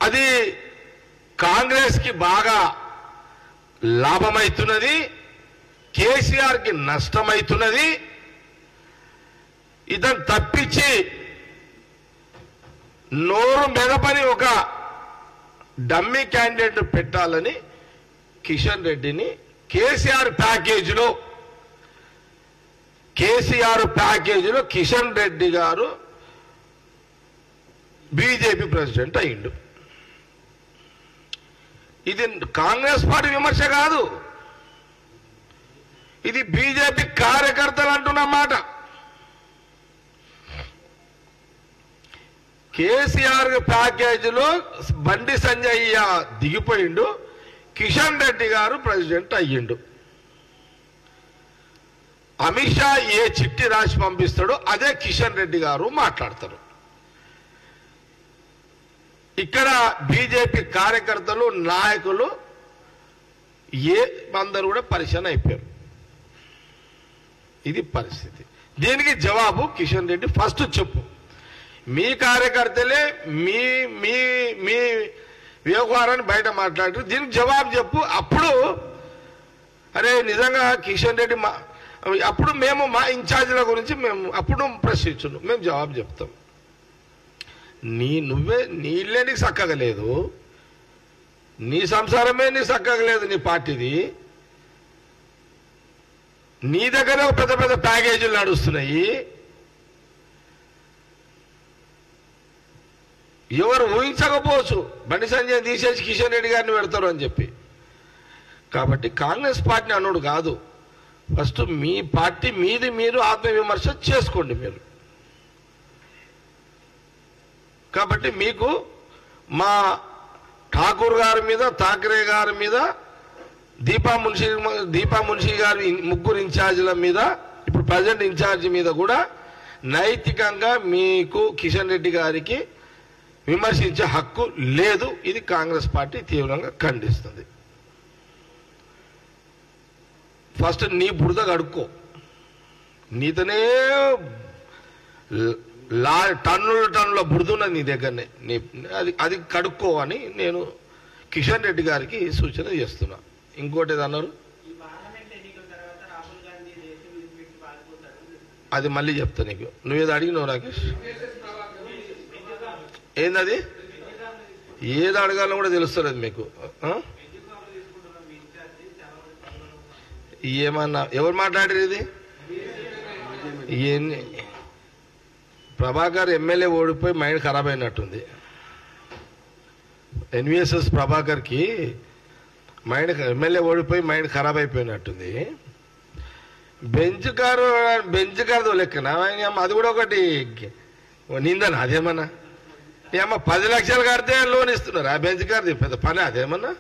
అది కాంగ్రెస్ కి బాగా లాభమైతున్నది, కేసీఆర్ కి నష్టమైతున్నది. ఇతను తప్పించి నోరు మెదపని ఒక డమ్మీ క్యాండిడేట్ పెట్టాలని కిషన్ రెడ్డిని కేసీఆర్ ప్యాకేజీలో కిషన్ రెడ్డి గారు బీజేపీ ప్రెసిడెంట్ అయ్యిండు. ఇది కాంగ్రెస్ పార్టీ విమర్శ కాదు, ఇది బీజేపీ కార్యకర్తలు అంటున్నమాట. కేసీఆర్ ప్యాకేజీలో బండి సంజయ్య దిగిపోయిండు, కిషన్ రెడ్డి గారు ప్రెసిడెంట్ అయ్యిండు. అమిత్ షా ఏ చిట్టి రాసి పంపిస్తాడో అదే కిషన్ రెడ్డి గారు మాట్లాడతారు. ఇక్కడ బీజేపీ కార్యకర్తలు నాయకులు అందరూ కూడా పరిశాన్ అయిపోయారు. ఇది పరిస్థితి. దీనికి జవాబు కిషన్ రెడ్డి ఫస్ట్ చెప్పు. మీ కార్యకర్తలే మీ మీ మీ వ్యవహారాన్ని బయట మాట్లాడారు, దీనికి జవాబు చెప్పు. అప్పుడు అరే నిజంగా కిషన్ రెడ్డి అప్పుడు మేము మా ఇన్ఛార్జీల గురించి మేము అప్పుడు ప్రశ్నించున్నాం, మేము జవాబు చెప్తాం. నీళ్ళే నీకు చక్కగా లేదు, నీ సంసారమే నీకు చక్కగా లేదు, నీ పార్టీది. నీ దగ్గర పెద్ద పెద్ద ప్యాకేజీలు నడుస్తున్నాయి. ఎవరు ఊహించకపోవచ్చు బండి సంజయ్ తీసేసి కిషన్ రెడ్డి గారిని పెడతారు అని చెప్పి. కాబట్టి కాంగ్రెస్ పార్టీని అన్నాడు కాదు, ఫస్ట్ మీ పార్టీ మీది మీరు ఆత్మవిమర్శ చేసుకోండి మీరు. కాబట్టి మీకు మా ఠాకూర్ గారి మీద, థాకరే గారి మీద, దీపా మున్షి గారి ముగ్గురు ఇన్ఛార్జీల మీద, ఇప్పుడు ప్రజెంట్ ఇన్ఛార్జి మీద కూడా నైతికంగా మీకు కిషన్ రెడ్డి గారికి విమర్శించే హక్కు లేదు. ఇది కాంగ్రెస్ పార్టీ తీవ్రంగా ఖండిస్తుంది. ఫస్ట్ నీ బురద కడుక్కో. టన్నుల బురదున్నది నీ దగ్గరనే, అది కడుక్కో అని నేను కిషన్ రెడ్డి గారికి సూచన చేస్తున్నా. ఇంకోటి ఏదన్నారు, అది మళ్ళీ చెప్తా నీకు. నువ్వేదో అడిగినావు రాకేష్, ఏందది? ఏది అడగాలో కూడా తెలుస్తలేదు మీకు. ఏమన్నా ఎవరు మాట్లాడారు? ఇది ప్రభాకర్ ఎమ్మెల్యే ఓడిపోయి మైండ్ ఖరాబ్ అయినట్టుంది. ఎన్విఎస్ఎస్ ప్రభాకర్కి ఎమ్మెల్యే ఓడిపోయి మైండ్ ఖరాబ్ అయిపోయినట్టుంది. బెంచ్ కారు లెక్కన అది కూడా ఒకటి నిందన. అదేమన్నా 10 లక్షలు కడితే లోన్ ఇస్తున్నారు, ఆ బెంచ్ కారు పెద్ద పని అదేమన్నా?